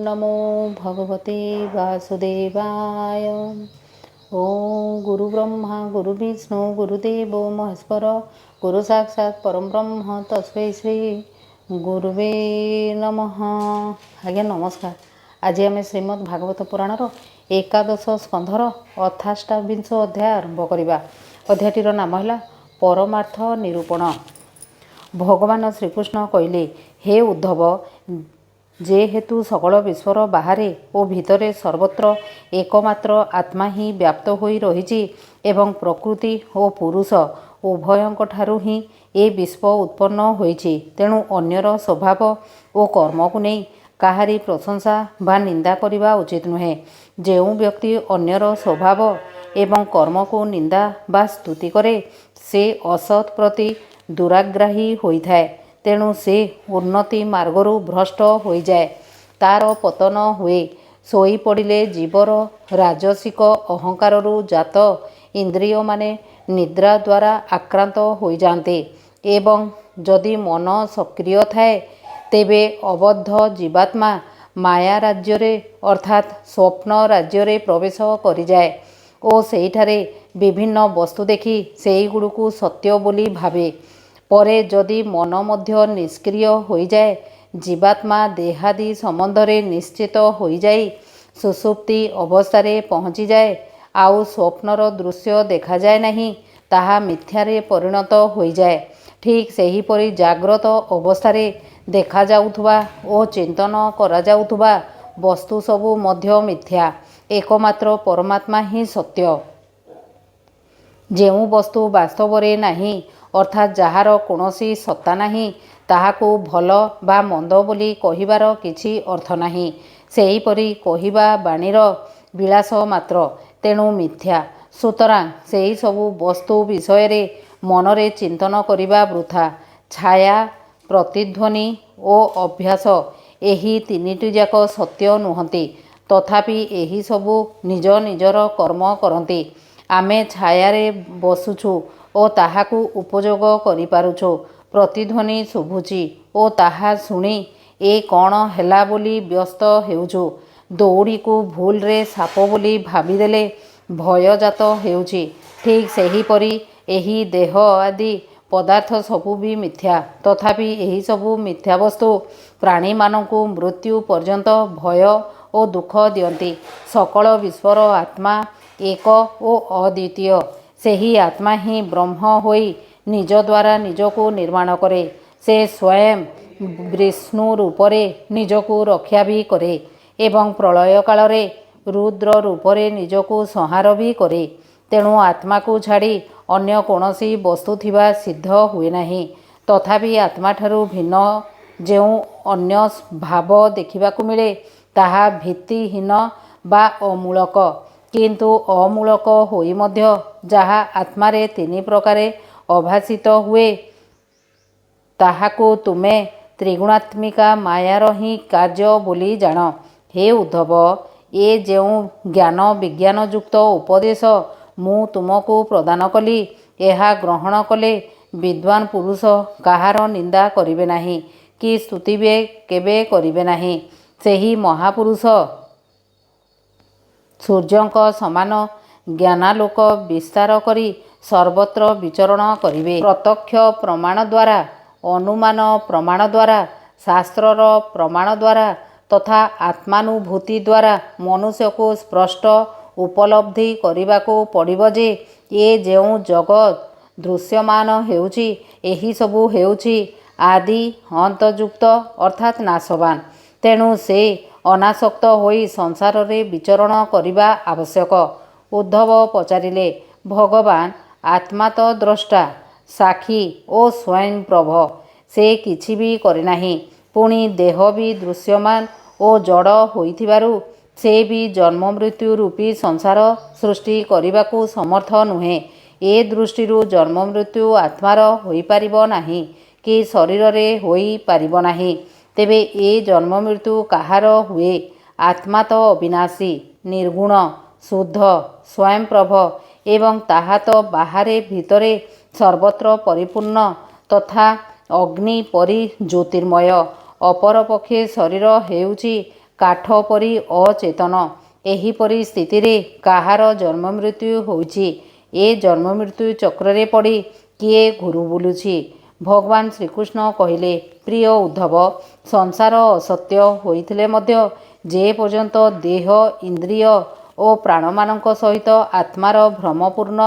नमो भगवते वासुदेवाय। ओम गुरु ब्रह्मा गुरु विष्णु गुरुदेव महेश्वर गुरु साक्षात् परम ब्रह्म तस्मै श्री गुरुवे नमः। आज्ञा नमस्कार। आज आम श्रीमद् भागवत पुराणर एकादश स्कंधर 28 अध्याय आरंभ करवा। अध्यायटीर नाम है परमार्थ निरूपण। भगवान श्रीकृष्ण कहले, हे उद्धव, जेहेतु सकल विश्वर बाहरे और भितरे सर्वत्र एकमात्र आत्मा ही व्याप्त होई रहिछि एवं प्रकृति और पुरुष उभयंठारु ही ए विश्व उत्पन्न होइछि। तेणु अन्यर स्वभाव और कर्म को नहीं काहारी प्रशंसा बा निंदा करवा उचित नुहे। जेउ व्यक्ति अन्यर स्वभाव एवं कर्म को निंदा बा स्तुति करे से असत प्रति दुराग्राही होइथाए। तेणु से उन्नति मार्गरू भ्रष्ट हो जाए, तार पतन हुए। सोई पड़िले जीवर राजसिक अहंकारु जात इंद्रिय माने निद्रा द्वारा आक्रांत हो जाते एवं जदि मन सक्रिय थाए तेबे अबद्ध जीवात्मा माया राज्य अर्थात स्वप्न राज्य प्रवेश करि जाए और सेहिठारे विभिन्न वस्तु देखि सेई गुड़िकु सत्य बोली भावे। परे जदि मन मध्य निष्क्रिय हो जाए, जीवात्मा देहादि संबंधरे निश्चित हो जाए सुसुप्ति अवस्थारे पहुँची जाए, आउ स्वप्नर दृश्य देखा जाए नहीं, ताहा मिथ्यारे परिणत हो जाए। ठीक सेहीपरि जाग्रत अवस्थारे देखा जाउथुबा ओ चिंतन करा जाउथुबा वस्तु सबु मध्य मिथ्या, एकमात्र परमात्मा ही सत्य। जेउ वस्तु वास्तवरे नहीं अर्थात जार कौनसी सत्ता नहीं, ताहाकु भल बा मंद बोली कहिबार किछि अर्थ नहीं। सेहीपरि कहिबा बाणीर विलास मात्र, तेणु मिथ्या। सुतरां सेही सबु वस्तु विषय रे मनरे चिंतन करिबा वृथा। छाया, प्रतिध्वनि और अभ्यास एही तीनिटी जाक सत्य नुहंती, तथापि एही सबु निज निजर कर्म करती। आमे छायारे बसुछु ओ ताहाकु उपयोग करि पारुछु। प्रतिध्वनि शुभुची ओ ताहा शुणी ए कौन हैला बोली व्यस्त हेउछु। दौड़ी को भूल रे साप बोली भाविदेले भयजात हेउछि। ठीक सेहीपरि एही देह आदि पदार्थ सबु भी मिथ्या, तथापि एही सबु मिथ्या वस्तु प्राणी मानकु मृत्यु पर्यंत भय और दुख दियंती। सकल विश्वर आत्मा एक और अद्वितीय। सेही आत्मा ही ब्रह्म होई निज द्वारा निजको निर्माण करे। से स्वयं विष्णु रूपरे निजको रक्षा भी करे एवं प्रलय कालरे रुद्र रूपरे निजको संहार भी करे। तेणु आत्मा को छाड़ी अन्य कौनसी वस्तु थिबा सिद्ध हुए नहीं। तथापि आत्मा ठारू भिन्न जेउ अन्य भाव देखिबाकु मिले ताहा भित्तिहीन बा अमूलक। किंतु अमूलक होई मध्य जहा आत्मारे तीन प्रकारे अभासित हुए, ताहाकु तुमे त्रिगुणात्मिका मायार ही कार्य बोली जान। हे उद्धव, ये जेउ ज्ञान विज्ञान युक्त उपदेश मु तुमको प्रदान कली, एहा ग्रहण कले विद्वान पुरुष काहार निंदा करिवे नाही कि स्तुतिबे केबे करिवे नाही। सेही महापुरुष सूर्यंक समान ज्ञानालोक विस्तार करी सर्वत्र विचरण करिवे। प्रत्यक्ष प्रमाण द्वारा, अनुमान प्रमाण द्वारा, शास्त्रर प्रमाण द्वारा तथा आत्मानुभूति द्वारा मनुष्य को स्पष्ट उपलब्धि करिबाको पड़िबो जे ये जेउ जगत दृश्यमान हेउछि एही सबु हेउछि आदि अंतयुक्त अर्थात नाशवान। तेणु से अनासक्त होई संसार रे विचरण करिबा आवश्यक। उद्धव पचारिले, भगवान आत्मा तो द्रष्टा, साक्षी और स्वयं प्रभ। से किछि भी करे नाही। पुणी देह भी दृश्यमान और जड़ होइथिबारु से भी जन्म मृत्यु रूपी संसार सृष्टि करिबाकु समर्थ नुहे। ए दृष्टिरु जन्म मृत्यु आत्मार होई पारिबो नाही कि शरीर रे होई पारिबो नाही। तेबे ए जन्म मृत्यु काहार हुए? आत्मा तो अविनाशी, निर्गुण, शुद्ध, स्वयं प्रभ एवं ताहा तो बाहरे भितरे सर्वत्र परिपूर्ण तथा अग्नि परि ज्योतिर्मय। अपरपक्षे शरीर हेउछि କାଠ ପରି ଅଚେତନ। ଏହିପରି ସ୍ଥିତିରେ କାହାର ଜନ୍ମ ମୃତ୍ୟୁ ହେଉଛି? ଏ ଜନ୍ମ ମୃତ୍ୟୁ ଚକ୍ରରେ ପଡ଼ି କିଏ ଘୁରୁ ବୁଲୁଛି? ଭଗବାନ ଶ୍ରୀକୃଷ୍ଣ କହିଲେ, ପ୍ରିୟ ଉଦ୍ଧବ, ସଂସାର ଅସତ୍ୟ ହୋଇଥିଲେ ମଧ୍ୟ ଯେ ପର୍ଯ୍ୟନ୍ତ ଦେହ, ଇନ୍ଦ୍ରିୟ ଓ ପ୍ରାଣମାନଙ୍କ ସହିତ ଆତ୍ମାର ଭ୍ରମପୂର୍ଣ୍ଣ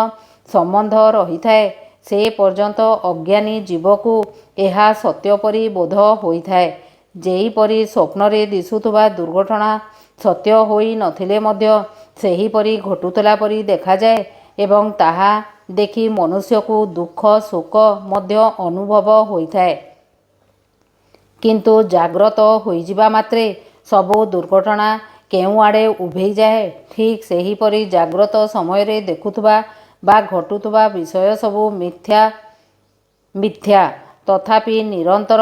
ସମ୍ବନ୍ଧ ରହିଥାଏ, ସେ ପର୍ଯ୍ୟନ୍ତ ଅଜ୍ଞାନୀ ଜୀବକୁ ଏହା ସତ୍ୟ ପରି ବୋଧ ହୋଇଥାଏ। ଯେହିପରି ସ୍ୱପ୍ନରେ ଦିଶୁଥିବା ଦୁର୍ଘଟଣା ସତ୍ୟ ହୋଇ ନଥିଲେ ମଧ୍ୟ ସେହିପରି ଘଟୁଥିଲା ପରି ଦେଖାଯାଏ ଏବଂ ତାହା ଦେଖି ମନୁଷ୍ୟକୁ ଦୁଃଖ ଶୋକ ମଧ୍ୟ ଅନୁଭବ ହୋଇଥାଏ। କିନ୍ତୁ ଜାଗ୍ରତ ହୋଇଯିବା ମାତ୍ରେ ସବୁ ଦୁର୍ଘଟଣା କେଉଁଆଡ଼େ ଉଭେଇଯାଏ। ଠିକ୍ ସେହିପରି ଜାଗ୍ରତ ସମୟରେ ଦେଖୁଥିବା ବା ଘଟୁଥିବା ବିଷୟ ସବୁ ମିଥ୍ୟା। ତଥାପି ନିରନ୍ତର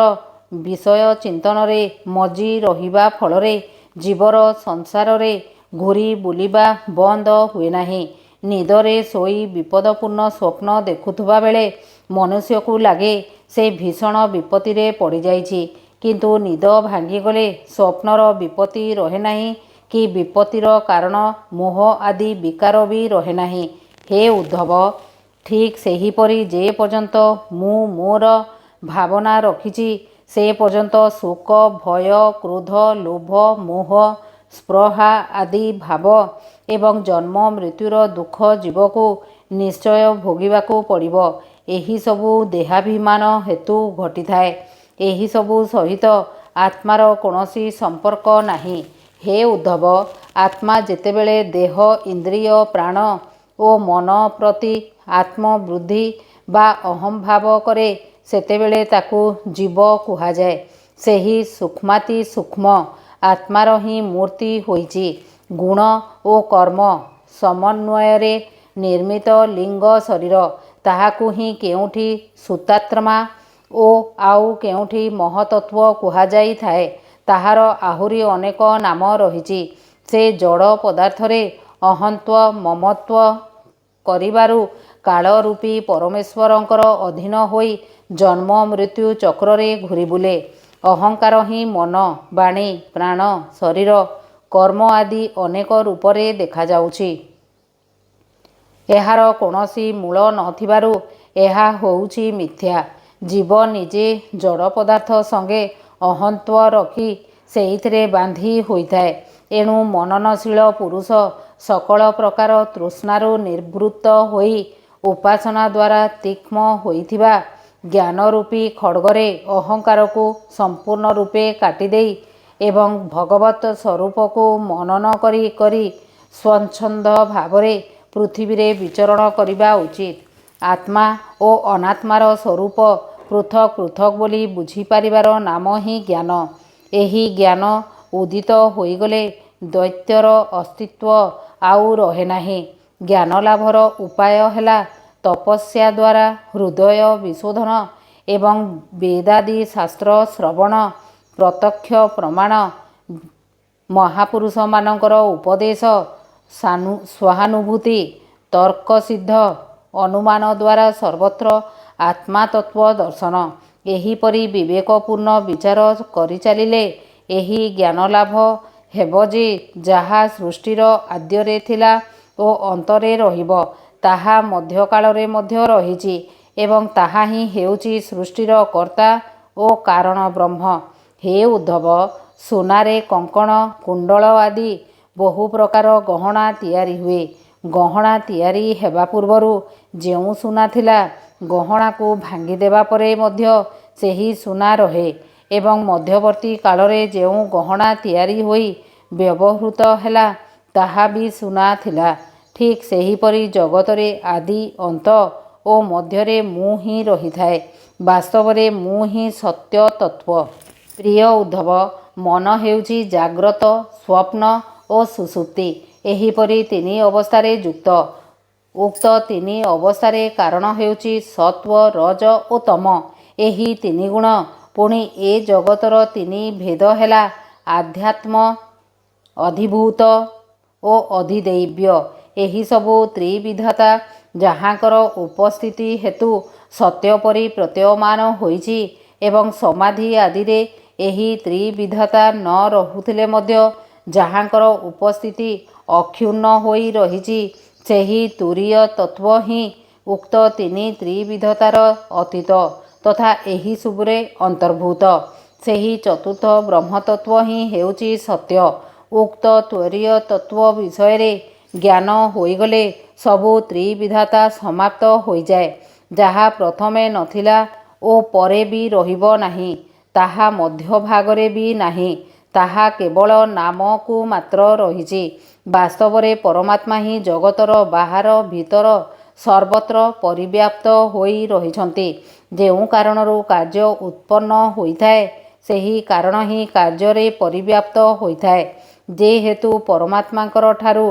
ବିଷୟ ଚିନ୍ତନରେ ମଜ୍ଜି ରହିବା ଫଳରେ ଜୀବର ସଂସାରରେ ଘୂରି ବୁଲିବା ବନ୍ଦ ହୁଏ ନାହିଁ। ନିଦରେ ଶୋଇ ବିପଦପୂର୍ଣ୍ଣ ସ୍ୱପ୍ନ ଦେଖୁଥିବା ବେଳେ ମନୁଷ୍ୟକୁ ଲାଗେ ସେ ଭୀଷଣ ବିପତ୍ତିରେ ପଡ଼ିଯାଇଛି। କିନ୍ତୁ ନିଦ ଭାଙ୍ଗିଗଲେ ସ୍ୱପ୍ନର ବିପତ୍ତି ରହେ ନାହିଁ କି ବିପତ୍ତିର କାରଣ ମୋହ ଆଦି ବିକାର ବି ରହେ ନାହିଁ। ହେ ଉଦ୍ଧବ, ଠିକ୍ ସେହିପରି ଯେ ପର୍ଯ୍ୟନ୍ତ ମୁଁ ମୋର ଭାବନା ରଖିଛି ସେ ପର୍ଯ୍ୟନ୍ତ ଶୋକ, ଭୟ, କ୍ରୋଧ, ଲୋଭ, ମୋହ, ସ୍ପୃହା ଆଦି ଭାବ ଏବଂ ଜନ୍ମ ମୃତ୍ୟୁର ଦୁଃଖ ଜୀବକୁ ନିଶ୍ଚୟ ଭୋଗିବାକୁ ପଡ଼ିବ। ଏହିସବୁ ଦେହାଭିମାନ ହେତୁ ଘଟିଥାଏ। ଏହିସବୁ ସହିତ ଆତ୍ମାର କୌଣସି ସମ୍ପର୍କ ନାହିଁ। ହେ ଉଦ୍ଧବ, ଆତ୍ମା ଯେତେବେଳେ ଦେହ, ଇନ୍ଦ୍ରିୟ, ପ୍ରାଣ ଓ ମନ ପ୍ରତି ଆତ୍ମବୁଦ୍ଧି ବା ଅହଂଭାବ କରେ ସେତେବେଳେ ତାକୁ ଜୀବ କୁହାଯାଏ। ସେହି ସୂକ୍ଷ୍ମାତି ସୂକ୍ଷ୍ମ ଆତ୍ମାର ହିଁ ମୂର୍ତ୍ତି ହୋଇଛି ଗୁଣ ଓ କର୍ମ ସମନ୍ୱୟରେ ନିର୍ମିତ ଲିଙ୍ଗ ଶରୀର। ତାହାକୁ ହିଁ କେଉଁଠି ଶୁତାତ୍ମା ଓ ଆଉ କେଉଁଠି ମହତ୍ତତ୍ୱ କୁହାଯାଇଥାଏ। ତାହାର ଆହୁରି ଅନେକ ନାମ ରହିଛି। ସେ ଜଡ଼ ପଦାର୍ଥରେ ଅହଂତ୍ୱ ମମତ୍ୱ କରିବାରୁ କାଳ ରୂପୀ ପରମେଶ୍ୱରଙ୍କର ଅଧୀନ ହୋଇ ଜନ୍ମ ମୃତ୍ୟୁ ଚକ୍ରରେ ଘୂରିବୁଲେ। ଅହଂକାର ହିଁ ମନ, ବାଣୀ, ପ୍ରାଣ, ଶରୀର, କର୍ମ ଆଦି ଅନେକ ରୂପରେ ଦେଖାଯାଉଛି। ଏହାର କୌଣସି ମୂଳ ନଥିବାରୁ ଏହା ହେଉଛି ମିଥ୍ୟା। ଜୀବ ନିଜେ ଜଡ଼ ପଦାର୍ଥ ସଙ୍ଗେ ଅହଂତ୍ୱ ରଖି ସେଇଥିରେ ବାନ୍ଧି ହୋଇଥାଏ। ଏଣୁ ମନନଶୀଳ ପୁରୁଷ ସକଳ ପ୍ରକାର ତୃଷ୍ଣାରୁ ନିବୃତ୍ତ ହୋଇ ଉପାସନା ଦ୍ୱାରା ତୀକ୍ଷ୍ଣ ହୋଇଥିବା ଜ୍ଞାନରୂପୀ ଖଡ୍ଗରେ ଅହଂକାରକୁ ସମ୍ପୂର୍ଣ୍ଣ ରୂପେ କାଟିଦେଇ ଏବଂ ଭଗବତ୍ ସ୍ୱରୂପକୁ ମନନ କରି କରି ସ୍ୱଚ୍ଛନ୍ଦ ଭାବରେ ପୃଥିବୀରେ ବିଚରଣ କରିବା ଉଚିତ। ଆତ୍ମା ଓ ଅନାତ୍ମାର ସ୍ୱରୂପ ପୃଥକ୍ ପୃଥକ୍ ବୋଲି ବୁଝିପାରିବାର ନାମ ହିଁ ଜ୍ଞାନ। ଏହି ଜ୍ଞାନ ଉଦିତ ହୋଇଗଲେ ଦୈତ୍ୟର ଅସ୍ତିତ୍ୱ ଆଉ ରହେ ନାହିଁ। ଜ୍ଞାନଲାଭର ଉପାୟ ହେଲା ତପସ୍ୟା ଦ୍ୱାରା ହୃଦୟ ବିଶୋଧନ ଏବଂ ବେଦାଦି ଶାସ୍ତ୍ର ଶ୍ରବଣ, ପ୍ରତ୍ୟକ୍ଷ ପ୍ରମାଣ, ମହାପୁରୁଷମାନଙ୍କର ଉପଦେଶ, ସହାନୁଭୂତି, ତର୍କସିଦ୍ଧ ଅନୁମାନ ଦ୍ୱାରା ସର୍ବତ୍ର ଆତ୍ମାତତ୍ତ୍ୱ ଦର୍ଶନ। ଏହିପରି ବିବେକପୂର୍ଣ୍ଣ ବିଚାର କରିଚାଲିଲେ ଏହି ଜ୍ଞାନଲାଭ ହେବ ଯେ ଯାହା ସୃଷ୍ଟିର ଆଦ୍ୟରେ ଥିଲା ଓ ଅନ୍ତରେ ରହିବ, ତାହା ମଧ୍ୟକାଳରେ ମଧ୍ୟ ରହିଛି ଏବଂ ତାହା ହିଁ ହେଉଛି ସୃଷ୍ଟିର କର୍ତ୍ତା ଓ କାରଣ ବ୍ରହ୍ମ। ହେ ଉଦ୍ଧବ, ସୁନାରେ କଙ୍କଣ, କୁଣ୍ଡଳ ଆଦି ବହୁ ପ୍ରକାର ଗହଣା ତିଆରି ହୁଏ। ଗହଣା ତିଆରି ହେବା ପୂର୍ବରୁ ଯେଉଁ ସୁନା ଥିଲା, ଗହଣାକୁ ଭାଙ୍ଗିଦେବା ପରେ ମଧ୍ୟ ସେହି ସୁନା ରହେ ଏବଂ ମଧ୍ୟବର୍ତ୍ତୀ କାଳରେ ଯେଉଁ ଗହଣା ତିଆରି ହୋଇ ବ୍ୟବହୃତ ହେଲା ତାହା ବି ସୁନା ଥିଲା। ଠିକ୍ ସେହିପରି ଜଗତରେ ଆଦି, ଅନ୍ତ ଓ ମଧ୍ୟରେ ମୁଁ ହିଁ ରହିଥାଏ। ବାସ୍ତବରେ ମୁଁ ହିଁ ସତ୍ୟ ତତ୍ତ୍ୱ। ପ୍ରିୟ ଉଦ୍ଧବ, ମନ ହେଉଛି ଜାଗ୍ରତ, ସ୍ୱପ୍ନ ଓ ସୁଷୁପ୍ତି ଏହିପରି ତିନି ଅବସ୍ଥାରେ ଯୁକ୍ତ। ଉକ୍ତ ତିନି ଅବସ୍ଥାରେ କାରଣ ହେଉଛି ସତ୍ତ୍ୱ, ରଜ ଓ ତମ। ଏହି ତିନି ଗୁଣ। ପୁଣି ଏ ଜଗତର ତିନି ଭେଦ ହେଲା ଆଧ୍ୟାତ୍ମ, ଅଧିଭୂତ ଓ ଅଧିଦୈବ୍ୟ। ଏହିସବୁ ତ୍ରିବିଧତା ଯାହାଙ୍କର ଉପସ୍ଥିତି ହେତୁ ସତ୍ୟ ପରି ପ୍ରତୀୟମାନ ହୋଇଛି ଏବଂ ସମାଧି ଆଦିରେ ଏହି ତ୍ରିବିଧତା ନ ରହୁଥିଲେ ମଧ୍ୟ ଯାହାଙ୍କର ଉପସ୍ଥିତି ଅକ୍ଷୁଣ୍ଣ ହୋଇ ରହିଛି ସେହି ତୁରୀୟ ତତ୍ତ୍ୱ ହିଁ ଉକ୍ତ ତିନି ତ୍ରିବିଧତାର ଅତୀତ ତଥା ଏହିସବୁରେ ଅନ୍ତର୍ଭୂତ। ସେହି ଚତୁର୍ଥ ବ୍ରହ୍ମତତ୍ତ୍ୱ ହିଁ ହେଉଛି ସତ୍ୟ। ଉକ୍ତ ତ୍ୱରୀୟ ତତ୍ତ୍ୱ ବିଷୟରେ ଜ୍ଞାନ ହୋଇଗଲେ ସବୁ ତ୍ରିବିଧତା ସମାପ୍ତ ହୋଇଯାଏ। ଯାହା ପ୍ରଥମେ ନଥିଲା ଓ ପରେ ବି ରହିବ ନାହିଁ, ତାହା ମଧ୍ୟଭାଗରେ ବି ନାହିଁ, ତାହା କେବଳ ନାମକୁ ମାତ୍ର ରହିଛି। ବାସ୍ତବରେ ପରମାତ୍ମା ହିଁ ଜଗତର ବାହାର ଭିତର ସର୍ବତ୍ର ପରିବ୍ୟାପ୍ତ ହୋଇ ରହିଛନ୍ତି। ଯେଉଁ କାରଣରୁ କାର୍ଯ୍ୟ ଉତ୍ପନ୍ନ ହୋଇଥାଏ ସେହି କାରଣ ହିଁ କାର୍ଯ୍ୟରେ ପରିବ୍ୟାପ୍ତ ହୋଇଥାଏ। ଯେହେତୁ ପରମାତ୍ମାଙ୍କର ଠାରୁ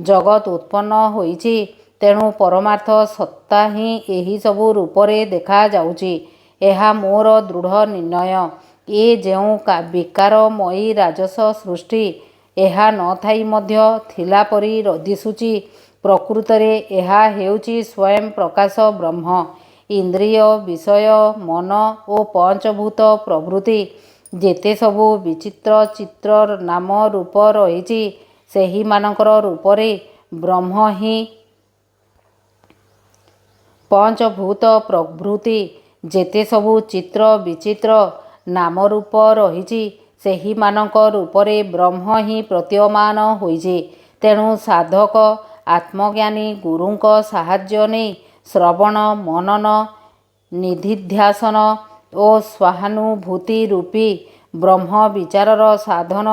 ଜଗତ ଉତ୍ପନ୍ନ ହୋଇଛି ତେଣୁ ପରମାର୍ଥ ସତ୍ତା ହିଁ ଏହିସବୁ ରୂପରେ ଦେଖାଯାଉଛି। ଏହା ମୋର ଦୃଢ଼ ନିର୍ଣ୍ଣୟ। ଏ ଯେଉଁ ବିକାରମୟୀ ରାଜସ ସୃଷ୍ଟି ଏହା ନଥାଇ ମଧ୍ୟ ଥିଲା ପରି ଦିଶୁଛି, ପ୍ରକୃତରେ ଏହା ହେଉଛି ସ୍ୱୟଂ ପ୍ରକାଶ ବ୍ରହ୍ମ। ଇନ୍ଦ୍ରିୟ ବିଷୟ ମନ ଓ ପଞ୍ଚଭୂତ ପ୍ରଭୃତି ଯେତେ ସବୁ ବିଚିତ୍ର ଚିତ୍ର ନାମ ରୂପ ରହିଛି ସେହିମାନଙ୍କର ରୂପରେ ବ୍ରହ୍ମ ହିଁ ପଞ୍ଚଭୂତ ପ୍ରଭୃତି ଯେତେ ସବୁ ଚିତ୍ର ବିଚିତ୍ର ନାମରୂପ ରହିଛି ସେହିମାନଙ୍କ ରୂପରେ ବ୍ରହ୍ମ ହିଁ ପ୍ରତୀୟମାନ ହୋଇଛି। ତେଣୁ ସାଧକ ଆତ୍ମଜ୍ଞାନୀ ଗୁରୁଙ୍କ ସାହାଯ୍ୟ ନେଇ ଶ୍ରବଣ ମନନ ନିଧିଧ୍ୟାସନ ଓ ସ୍ୱାହାନୁଭୂତି ରୂପୀ ବ୍ରହ୍ମ ବିଚାରର ସାଧନ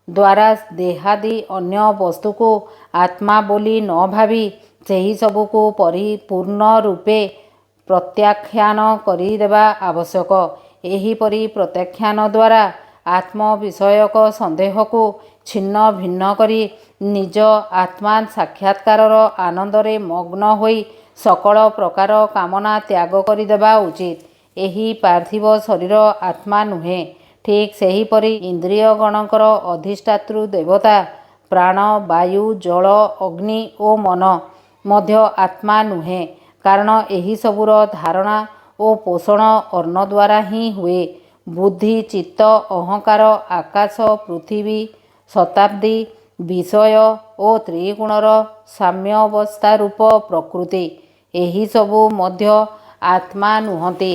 ଦ୍ୱାରା ଦେହାଦି ଅନ୍ୟ ବସ୍ତୁକୁ ଆତ୍ମା ବୋଲି ନ ଭାବି ସେହିସବୁକୁ ପରିପୂର୍ଣ୍ଣ ରୂପେ ପ୍ରତ୍ୟାଖ୍ୟାନ କରିଦେବା ଆବଶ୍ୟକ। ଏହିପରି ପ୍ରତ୍ୟାଖ୍ୟାନ ଦ୍ୱାରା ଆତ୍ମ ବିଷୟକ ସନ୍ଦେହକୁ ଛିନ୍ନ ଭିନ୍ନ କରି ନିଜ ଆତ୍ମା ସାକ୍ଷାତକାରର ଆନନ୍ଦରେ ମଗ୍ନ ହୋଇ ସକଳ ପ୍ରକାର କାମନା ତ୍ୟାଗ କରିଦେବା ଉଚିତ। ଏହି ପାର୍ଥିବ ଶରୀର ଆତ୍ମା ନୁହେଁ। ଠିକ୍ ସେହିପରି ଇନ୍ଦ୍ରିୟଗଣଙ୍କର ଅଧିଷ୍ଠାତୃ ଦେବତା ପ୍ରାଣ ବାୟୁ ଜଳ ଅଗ୍ନି ଓ ମନ ମଧ୍ୟ ଆତ୍ମା ନୁହେଁ। କାରଣ ଏହିସବୁର ଧାରଣା ଓ ପୋଷଣ ଅନ୍ନ ଦ୍ୱାରା ହିଁ ହୁଏ। ବୁଦ୍ଧି ଚିତ୍ତ ଅହଙ୍କାର ଆକାଶ ପୃଥିବୀ ଶତାବ୍ଦୀ ବିଷୟ ଓ ତ୍ରିଗୁଣର ସାମ୍ୟାବସ୍ଥାରୂପ ପ୍ରକୃତି ଏହିସବୁ ମଧ୍ୟ ଆତ୍ମା ନୁହନ୍ତି।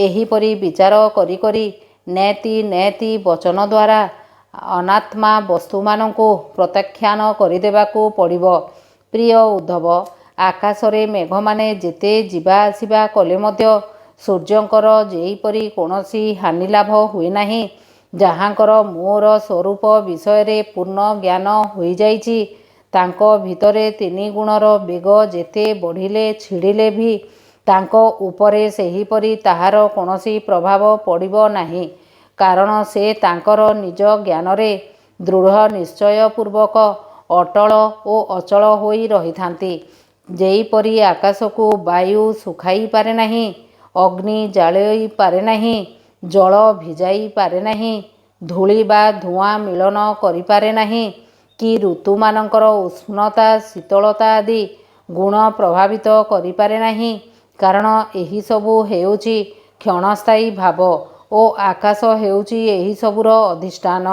ଏହିପରି ବିଚାର କରି କରି ନେତି ନେତି ବଚନ ଦ୍ୱାରା ଅନାତ୍ମା ବସ୍ତୁମାନଙ୍କୁ ପ୍ରତ୍ୟାଖ୍ୟାନ କରିଦେବାକୁ ପଡ଼ିବ। ପ୍ରିୟ ଉଦ୍ଧବ, ଆକାଶରେ ମେଘମାନେ ଯେତେ ଯିବା ଆସିବା କଲେ ମଧ୍ୟ ସୂର୍ଯ୍ୟଙ୍କର ଯେପରି କୌଣସି ହାନିଲାଭ ହୁଏ ନାହିଁ। ଯାହାଙ୍କର ମୋର ସ୍ୱରୂପ ବିଷୟରେ ପୂର୍ଣ୍ଣ ଜ୍ଞାନ ହୋଇଯାଇଛି ତାଙ୍କ ଭିତରେ ତିନି ଗୁଣର ବେଗ ଯେତେ ବଢ଼ିଲେ ଛିଡ଼ିଲେ ବି ତାଙ୍କ ଉପରେ ସେହିପରି ତାହାର କୌଣସି ପ୍ରଭାବ ପଡ଼ିବ ନାହିଁ। କାରଣ ସେ ତାଙ୍କର ନିଜ ଜ୍ଞାନରେ ଦୃଢ଼ ନିଶ୍ଚୟପୂର୍ବକ ଅଟଳ ଓ ଅଚଳ ହୋଇ ରହିଥାନ୍ତି। ଯେପରି ଆକାଶକୁ ବାୟୁ ଶୁଖାଇ ପାରେ ନାହିଁ, ଅଗ୍ନି ଜାଳାଇ ପାରେ ନାହିଁ, ଜଳ ଭିଜାଇ ପାରେ ନାହିଁ, ଧୂଳି ବା ଧୂଆଁ ମିଳନ କରିପାରେ ନାହିଁ କି ଋତୁମାନଙ୍କର ଉଷ୍ଣତା ଶୀତଳତା ଆଦି ଗୁଣ ପ୍ରଭାବିତ କରିପାରେ ନାହିଁ। କାରଣ ଏହିସବୁ ହେଉଛି କ୍ଷଣସ୍ଥାୟୀ ଭାବ ଓ ଆକାଶ ହେଉଛି ଏହିସବୁର ଅଧିଷ୍ଠାନ।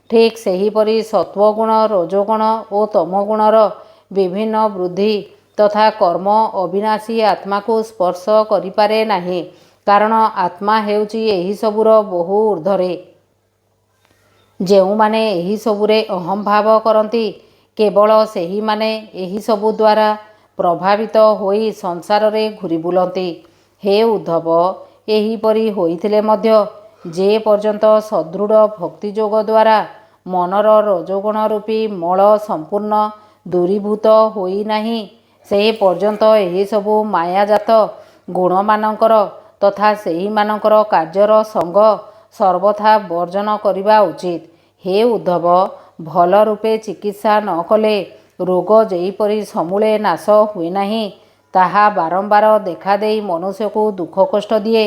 ଠିକ୍ ସେହିପରି ସତ୍ୱଗୁଣ ରଜୋଗୁଣ ଓ ତମୋଗୁଣର ବିଭିନ୍ନ ବୃଦ୍ଧି ତଥା କର୍ମ ଅବିନାଶୀ ଆତ୍ମାକୁ ସ୍ପର୍ଶ କରିପାରେ ନାହିଁ। କାରଣ ଆତ୍ମା ହେଉଛି ଏହିସବୁର ବହୁ ଊର୍ଦ୍ଧ୍ୱରେ। ଯେଉଁମାନେ ଏହିସବୁରେ ଅହଂଭାବ କରନ୍ତି କେବଳ ସେହିମାନେ ଏହିସବୁ ଦ୍ୱାରା ପ୍ରଭାବିତ ହୋଇ ସଂସାରରେ ଘୂରି ବୁଲନ୍ତି। ହେ ଉଦ୍ଧବ, ଏହିପରି ହୋଇଥିଲେ ମଧ୍ୟ ଯେ ପର୍ଯ୍ୟନ୍ତ ସଦୃଢ଼ ଭକ୍ତିଯୋଗ ଦ୍ୱାରା ମନର ରଜୋଗୁଣ ରୂପୀ ମଳ ସମ୍ପୂର୍ଣ୍ଣ ଦୂରୀଭୂତ ହୋଇନାହିଁ ସେ ପର୍ଯ୍ୟନ୍ତ ଏହିସବୁ ମାୟାଜାତ ଗୁଣମାନଙ୍କର ତଥା ସେହିମାନଙ୍କର କାର୍ଯ୍ୟର ସଙ୍ଗ ସର୍ବଥା ବର୍ଜନ କରିବା ଉଚିତ। ହେ ଉଦ୍ଧବ, ଭଲ ରୂପେ ଚିକିତ୍ସା ନ କଲେ ରୋଗ ଯେପରି ସମୂଳେ ନାଶ ହୁଏ ନାହିଁ ତାହା ବାରମ୍ବାର ଦେଖାଦେଇ ମନୁଷ୍ୟକୁ ଦୁଃଖ କଷ୍ଟ ଦିଏ।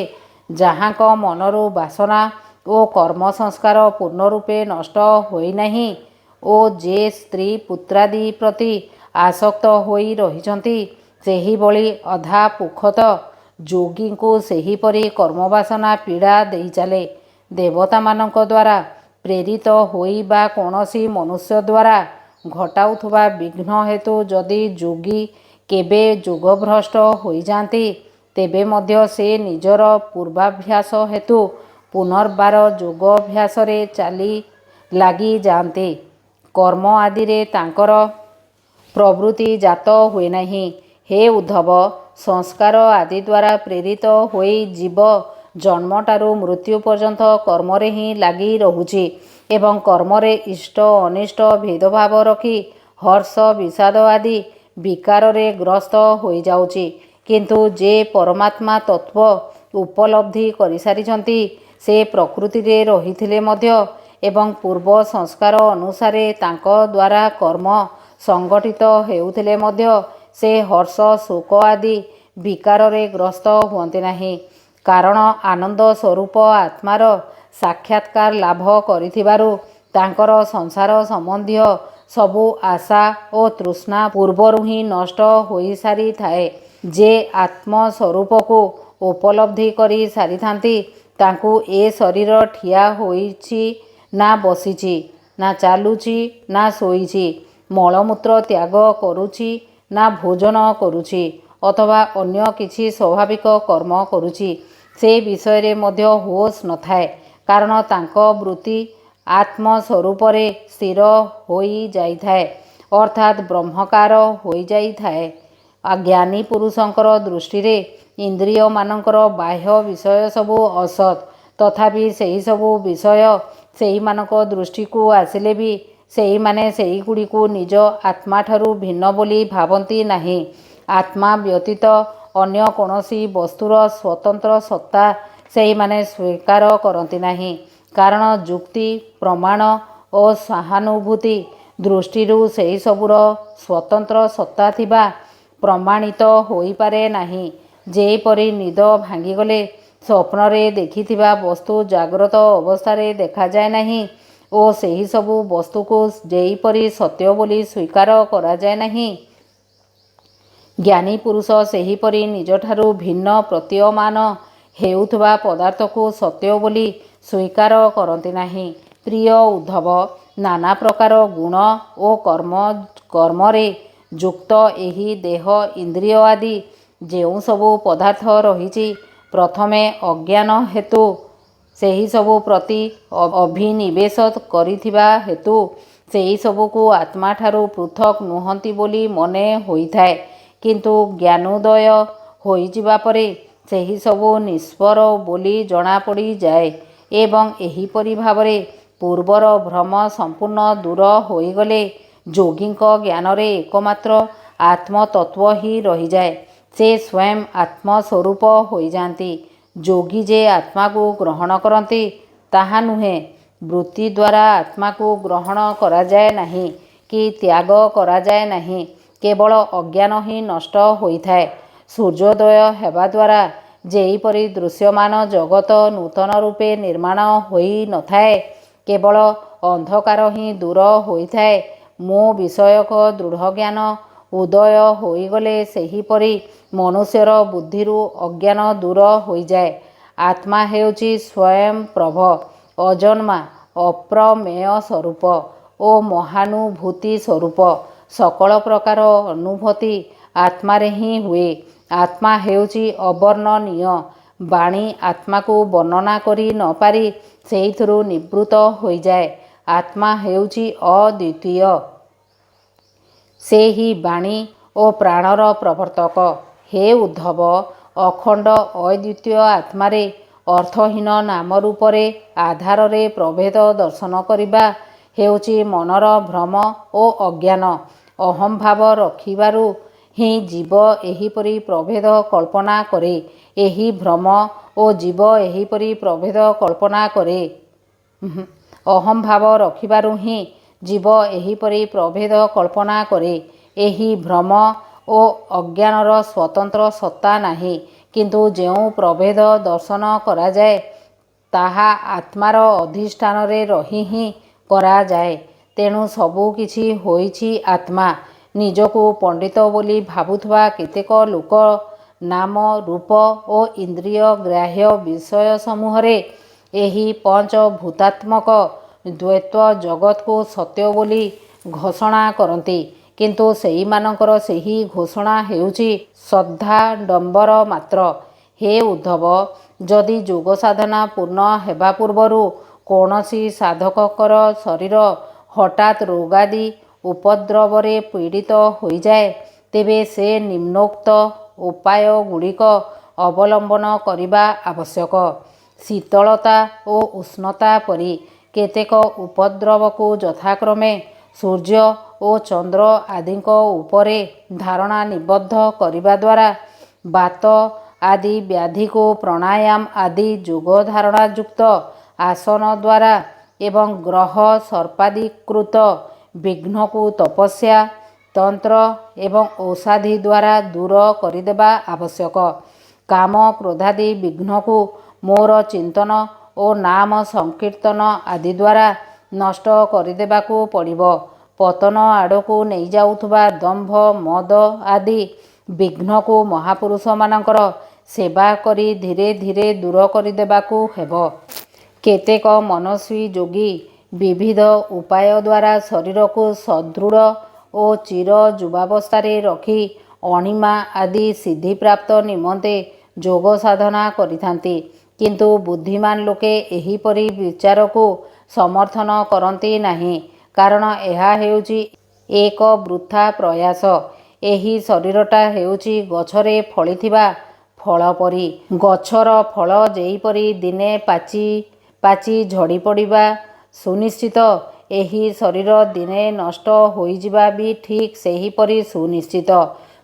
ଯାହାଙ୍କ ମନରୁ ବାସନା ଓ କର୍ମ ସଂସ୍କାର ପୂର୍ଣ୍ଣ ରୂପେ ନଷ୍ଟ ହୋଇନାହିଁ ଓ ଯେ ସ୍ତ୍ରୀ ପୁତ୍ରାଦି ପ୍ରତି ଆସକ୍ତ ହୋଇ ରହିଛନ୍ତି ସେହିଭଳି ଅଧା ପୁଖତ ଯୋଗୀଙ୍କୁ ସେହିପରି କର୍ମବାସନା ପୀଡ଼ା ଦେଇଚାଲେ। ଦେବତାମାନଙ୍କ ଦ୍ୱାରା ପ୍ରେରିତ ହୋଇ ବା କୌଣସି ମନୁଷ୍ୟ ଦ୍ୱାରା ଘଟାଉଥିବା ବିଘ୍ନ ହେତୁ ଯଦି ଯୋଗୀ କେବେ ଯୋଗଭ୍ରଷ୍ଟ ହୋଇଯାନ୍ତି, ତେବେ ମଧ୍ୟ ସେ ନିଜର ପୂର୍ବାଭ୍ୟାସ ହେତୁ ପୁନର୍ବାର ଯୋଗାଭ୍ୟାସରେ ଲାଗିଯାଆନ୍ତି। କର୍ମ ଆଦିରେ ତାଙ୍କର ପ୍ରବୃତ୍ତି ଜାତ ହୁଏ ନାହିଁ। ହେ ଉଦ୍ଧବ, ସଂସ୍କାର ଆଦି ଦ୍ୱାରା ପ୍ରେରିତ ହୋଇ ଜୀବ ଜନ୍ମଠାରୁ ମୃତ୍ୟୁ ପର୍ଯ୍ୟନ୍ତ କର୍ମରେ ହିଁ ଲାଗି ରହୁଛି ଏବଂ କର୍ମରେ ଇଷ୍ଟ ଅନିଷ୍ଟ ଭେଦଭାବ ରଖି ହର୍ଷ ବିଷାଦ ଆଦି ବିକାରରେ ଗ୍ରସ୍ତ ହୋଇଯାଉଛି। କିନ୍ତୁ ଯେ ପରମାତ୍ମା ତତ୍ତ୍ୱ ଉପଲବ୍ଧି କରିସାରିଛନ୍ତି, ସେ ପ୍ରକୃତିରେ ରହିଥିଲେ ମଧ୍ୟ ଏବଂ ପୂର୍ବ ସଂସ୍କାର ଅନୁସାରେ ତାଙ୍କ ଦ୍ୱାରା କର୍ମ ସଂଗଠିତ ହେଉଥିଲେ ମଧ୍ୟ ସେ ହର୍ଷ ଶୋକ ଆଦି ବିକାରରେ ଗ୍ରସ୍ତ ହୁଅନ୍ତି ନାହିଁ। କାରଣ ଆନନ୍ଦ ସ୍ୱରୂପ ଆତ୍ମାର ସାକ୍ଷାତକାର ଲାଭ କରିଥିବାରୁ ତାଙ୍କର ସଂସାର ସମ୍ବନ୍ଧୀୟ ସବୁ ଆଶା ଓ ତୃଷ୍ଣା ପୂର୍ବରୁ ହିଁ ନଷ୍ଟ ହୋଇସାରିଥାଏ। ଯେ ଆତ୍ମସ୍ୱରୂପକୁ ଉପଲବ୍ଧି କରି ସାରିଥାନ୍ତି, ତାଙ୍କୁ ଏ ଶରୀର ଠିଆ ହୋଇଛି ନା ବସିଛି, ନା ଚାଲୁଛି ନା ଶୋଇଛି, ମଳମୂତ୍ର ତ୍ୟାଗ କରୁଛି ନା ଭୋଜନ କରୁଛି ଅଥବା ଅନ୍ୟ କିଛି ସ୍ୱାଭାବିକ କର୍ମ କରୁଛି, ସେ ବିଷୟରେ ମଧ୍ୟ ହୋସ ନଥାଏ। କାରଣ ତାଙ୍କ ବୃତ୍ତି ଆତ୍ମସ୍ୱରୂପରେ ସ୍ଥିର ହୋଇଯାଇଥାଏ, ଅର୍ଥାତ୍ ବ୍ରହ୍ମାକାର ହୋଇଯାଇଥାଏ। ଜ୍ଞାନୀ ପୁରୁଷଙ୍କର ଦୃଷ୍ଟିରେ ଇନ୍ଦ୍ରିୟମାନଙ୍କର ବାହ୍ୟ ବିଷୟ ସବୁ ଅସତ୍। ତଥାପି ସେହିସବୁ ବିଷୟ ସେହିମାନଙ୍କ ଦୃଷ୍ଟିକୁ ଆସିଲେ ବି ସେହିମାନେ ସେହିଗୁଡ଼ିକୁ ନିଜ ଆତ୍ମାଠାରୁ ଭିନ୍ନ ବୋଲି ଭାବନ୍ତି ନାହିଁ। ଆତ୍ମା ବ୍ୟତୀତ ଅନ୍ୟ କୌଣସି ବସ୍ତୁର ସ୍ୱତନ୍ତ୍ର ସତ୍ତା ସେହିମାନେ ସ୍ୱୀକାର କରନ୍ତି ନାହିଁ। କାରଣ ଯୁକ୍ତି, ପ୍ରମାଣ ଓ ସହାନୁଭୂତି ଦୃଷ୍ଟିରୁ ସେହିସବୁର ସ୍ୱତନ୍ତ୍ର ସତ୍ତା ଥିବା ପ୍ରମାଣିତ ହୋଇପାରେ ନାହିଁ। ଯେପରି ନିଦ ଭାଙ୍ଗିଗଲେ ସ୍ୱପ୍ନରେ ଦେଖିଥିବା ବସ୍ତୁ ଜାଗ୍ରତ ଅବସ୍ଥାରେ ଦେଖାଯାଏ ନାହିଁ ଓ ସେହିସବୁ ବସ୍ତୁକୁ ଯେପରି ସତ୍ୟ ବୋଲି ସ୍ୱୀକାର କରାଯାଏ ନାହିଁ, ଜ୍ଞାନୀ ପୁରୁଷ ସେହିପରି ନିଜଠାରୁ ଭିନ୍ନ ପ୍ରତୀୟମାନ ହେଉଥିବା ପଦାର୍ଥକୁ ସତ୍ୟ ବୋଲି ସ୍ୱୀକାର କରନ୍ତି ନାହିଁ। ପ୍ରିୟ ଉଦ୍ଧବ, ନାନା ପ୍ରକାର ଗୁଣ ଓ କର୍ମରେ ଯୁକ୍ତ ଏହି ଦେହ, ଇନ୍ଦ୍ରିୟ ଆଦି ଯେଉଁ ସବୁ ପଦାର୍ଥ ରହିଛି, ପ୍ରଥମେ ଅଜ୍ଞାନ ହେତୁ ସେହିସବୁ ପ୍ରତି ଅଭିନିବେଶ କରିଥିବା ହେତୁ ସେହିସବୁକୁ ଆତ୍ମାଠାରୁ ପୃଥକ୍ ନୁହନ୍ତି ବୋଲି ମନେ ହୋଇଥାଏ। କିନ୍ତୁ ଜ୍ଞାନୋଦୟ ହୋଇଯିବା ପରେ ସେହିସବୁ ନିଷ୍ଫଳ ବୋଲି ଜଣାପଡ଼ିଯାଏ ଏବଂ ଏହିପରି ଭାବରେ ପୂର୍ବର ଭ୍ରମ ସମ୍ପୂର୍ଣ୍ଣ ଦୂର ହୋଇଗଲେ ଯୋଗୀଙ୍କ ଜ୍ଞାନରେ ଏକମାତ୍ର ଆତ୍ମତତ୍ତ୍ୱ ହିଁ ରହିଯାଏ। ସେ ସ୍ୱୟଂ ଆତ୍ମସ୍ୱରୂପ ହୋଇଯାନ୍ତି। ଯୋଗୀ ଯେ ଆତ୍ମାକୁ ଗ୍ରହଣ କରନ୍ତି, ତାହା ନୁହେଁ। ବୃତ୍ତି ଦ୍ୱାରା ଆତ୍ମାକୁ ଗ୍ରହଣ କରାଯାଏ ନାହିଁ କି ତ୍ୟାଗ କରାଯାଏ ନାହିଁ, କେବଳ ଅଜ୍ଞାନ ହିଁ ନଷ୍ଟ ହୋଇଥାଏ। ସୂର୍ଯ୍ୟୋଦୟ ହେବା ଦ୍ୱାରା ଯେପରି ଦୃଶ୍ୟମାନ ଜଗତ ନୂତନ ରୂପେ ନିର୍ମାଣ ହୋଇନଥାଏ, କେବଳ ଅନ୍ଧକାର ହିଁ ଦୂର ହୋଇଥାଏ। ମୁଁ ବିଷୟକ ଦୃଢ଼ଜ୍ଞାନ ଉଦୟ ହୋଇଗଲେ ସେହିପରି ମନୁଷ୍ୟର ବୁଦ୍ଧିରୁ ଅଜ୍ଞାନ ଦୂର ହୋଇଯାଏ। ଆତ୍ମା ହେଉଛି ସ୍ୱୟଂ ପ୍ରଭ, ଅଜନ୍ମା, ଅପ୍ରମେୟ ସ୍ୱରୂପ ଓ ମହାନୁଭୂତି ସ୍ୱରୂପ। ସକଳ ପ୍ରକାର ଅନୁଭୂତି ଆତ୍ମାରେ ହିଁ ହୁଏ। ଆତ୍ମା ହେଉଛି ଅବର୍ଣ୍ଣନୀୟ। ବାଣୀ ଆତ୍ମାକୁ ବର୍ଣ୍ଣନା କରି ନ ପାରି ସେଥିରୁ ନିବୃତ୍ତ ହୋଇଯାଏ। ଆତ୍ମା ହେଉଛି ଅଦ୍ୱିତୀୟ। ସେ ହିଁ ବାଣୀ ଓ ପ୍ରାଣର ପ୍ରବର୍ତ୍ତକ। ହେ ଉଦ୍ଧବ, ଅଖଣ୍ଡ ଅଦ୍ୱିତୀୟ ଆତ୍ମାରେ ଅର୍ଥହୀନ ନାମରୂପରେ ଆଧାରରେ ପ୍ରଭେଦ ଦର୍ଶନ କରିବା ହେଉଛି ମନର ଭ୍ରମ ଓ ଅଜ୍ଞାନ। ଅହଂଭାବ ରଖିବାରୁ ହିଁ ଜୀବ ଏହିପରି ପ୍ରଭେଦ କଳ୍ପନା କରେ। ଏହି ଭ୍ରମ ଓ ଜୀବ ଏହିପରି ପ୍ରଭେଦ କଳ୍ପନା କରେ। ଅହଂଭାବ ରଖିବାରୁ ହିଁ ଜୀବ ଏହିପରି ପ୍ରଭେଦ କଳ୍ପନା କରେ। ଏହି ଭ୍ରମ ଓ ଅଜ୍ଞାନର ସ୍ୱତନ୍ତ୍ର ସତ୍ତା ନାହିଁ। କିନ୍ତୁ ଯେଉଁ ପ୍ରଭେଦ ଦର୍ଶନ କରାଯାଏ, ତାହା ଆତ୍ମାର ଅଧିଷ୍ଠାନରେ ରହି ହିଁ କରାଯାଏ। ତେଣୁ ସବୁ କିଛି ହୋଇଛି ଆତ୍ମା। ନିଜକୁ ପଣ୍ଡିତ ବୋଲି ଭାବୁଥିବା କେତେକ ଲୋକ ନାମ, ରୂପ ଓ ଇନ୍ଦ୍ରିୟ ଗ୍ରାହ୍ୟ ବିଷୟସମୂହରେ ଏହି ପଞ୍ଚଭୂତାତ୍ମକ ଦ୍ୱୈତ ଜଗତକୁ ସତ୍ୟ ବୋଲି ଘୋଷଣା କରନ୍ତି। କିନ୍ତୁ ସେହିମାନଙ୍କର ସେହି ଘୋଷଣା ହେଉଛି ଶ୍ରଦ୍ଧାଡମ୍ବର ମାତ୍ର। ହେ ଉଦ୍ଧବ, ଯଦି ଯୋଗ ସାଧନା ପୂର୍ଣ୍ଣ ହେବା ପୂର୍ବରୁ କୌଣସି ସାଧକଙ୍କର ଶରୀର ହଠାତ୍ ରୋଗାଦି ଉପଦ୍ରବରେ ପୀଡ଼ିତ ହୋଇଯାଏ, ତେବେ ସେ ନିମ୍ନୋକ୍ତ ଉପାୟଗୁଡ଼ିକ ଅବଲମ୍ବନ କରିବା ଆବଶ୍ୟକ। ଶୀତଳତା ଓ ଉଷ୍ଣତା ପରି କେତେକ ଉପଦ୍ରବକୁ ଯଥାକ୍ରମେ ସୂର୍ଯ୍ୟ ଓ ଚନ୍ଦ୍ର ଆଦିଙ୍କ ଉପରେ ଧାରଣା ନିବଦ୍ଧ କରିବା ଦ୍ୱାରା, ବାତ ଆଦି ବ୍ୟାଧିକୁ ପ୍ରାଣାୟାମ ଆଦି ଯୋଗ ଧାରଣାଯୁକ୍ତ ଆସନ ଦ୍ୱାରା ଏବଂ ଗ୍ରହ ସର୍ପାଦିକୃତ ବିଘ୍ନକୁ ତପସ୍ୟା, ତନ୍ତ୍ର ଏବଂ ଔଷଧି ଦ୍ୱାରା ଦୂର କରିଦେବା ଆବଶ୍ୟକ। କାମ କ୍ରୋଧାଦି ବିଘ୍ନକୁ ମୋର ଚିନ୍ତନ ଓ ନାମ ସଂକୀର୍ତ୍ତନ ଆଦି ଦ୍ୱାରା ନଷ୍ଟ କରିଦେବାକୁ ପଡ଼ିବ। ପତନ ଆଡ଼କୁ ନେଇଯାଉଥିବା ଦମ୍ଭ ମଦ ଆଦି ବିଘ୍ନକୁ ମହାପୁରୁଷମାନଙ୍କର ସେବା କରି ଧୀରେ ଧୀରେ ଦୂର କରିଦେବାକୁ ହେବ। କେତେକ ମନସ୍ୱୀ ଯୋଗୀ ବିବିଧ ଉପାୟ ଦ୍ୱାରା ଶରୀରକୁ ସଦୃଢ଼ ଓ ଚିର ଯୁବାବସ୍ଥାରେ ରଖି ଅଣିମା ଆଦି ସିଦ୍ଧିପ୍ରାପ୍ତ ନିମନ୍ତେ ଯୋଗ ସାଧନା କରିଥାନ୍ତି। କିନ୍ତୁ ବୁଦ୍ଧିମାନ ଲୋକେ ଏହିପରି ବିଚାରକୁ ସମର୍ଥନ କରନ୍ତି ନାହିଁ, କାରଣ ଏହା ହେଉଛି ଏକ ବୃଥା ପ୍ରୟାସ। ଏହି ଶରୀରଟା ହେଉଛି ଗଛରେ ଫଳିଥିବା ଫଳ ପରି। ଗଛର ଫଳ ଯେପରି ଦିନେ ପାଚି ପାଚି ଝଡ଼ି ପଡ଼ିବା ସୁନିଶ୍ଚିତ, ଏହି ଶରୀର ଦିନେ ନଷ୍ଟ ହୋଇଯିବା ବି ଠିକ୍ ସେହିପରି ସୁନିଶ୍ଚିତ।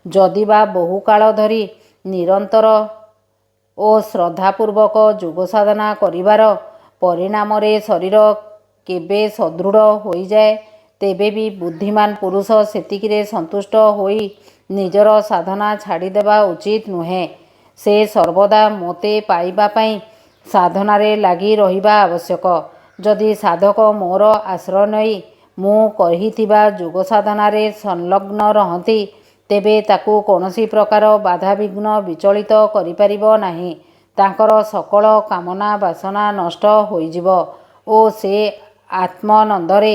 ଯଦିବା ବହୁକାଳ ଧରି ନିରନ୍ତର ଓ ଶ୍ରଦ୍ଧାପୂର୍ବକ ଯୋଗ ସାଧନା କରିବାର ପରିଣାମରେ ଶରୀର କେବେ ସଦୃଢ଼ ହୋଇଯାଏ, ତେବେ ବି ବୁଦ୍ଧିମାନ ପୁରୁଷ ସେତିକିରେ ସନ୍ତୁଷ୍ଟ ହୋଇ ନିଜର ସାଧନା ଛାଡ଼ିଦେବା ଉଚିତ ନୁହେଁ। ସେ ସର୍ବଦା ମୋତେ ପାଇବା ପାଇଁ ସାଧନାରେ ଲାଗି ରହିବା ଆବଶ୍ୟକ। ଯଦି ସାଧକ ମୋର ଆଶ୍ରୟ ନେଇ ମୁଁ କହିଥିବା ଯୋଗ ସାଧନାରେ ସଂଲଗ୍ନ ରହନ୍ତି, ତେବେ ତାକୁ କୌଣସି ପ୍ରକାର ବାଧାବିଘ୍ନ ବିଚଳିତ କରିପାରିବ ନାହିଁ। ତାଙ୍କର ସକଳ କାମନା ବାସନା ନଷ୍ଟ ହୋଇଯିବ ଓ ସେ ଆତ୍ମାନନ୍ଦରେ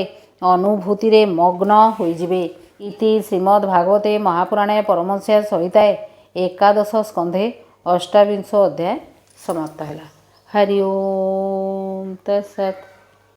ଅନୁଭୂତିରେ ମଗ୍ନ ହୋଇଯିବେ। ଇତି ଶ୍ରୀମଦ୍ଭାଗବତେ ମହାପୁରାଣେ ପରମହଂସ ସଂହିତାଏ ଏକାଦଶ ସ୍କନ୍ଧେ ଅଷ୍ଟାବିଂଶ ଅଧ୍ୟାୟ ସମାପ୍ତ ହେଲା। ହରି ଓମ୍ ତତ୍ସତ୍।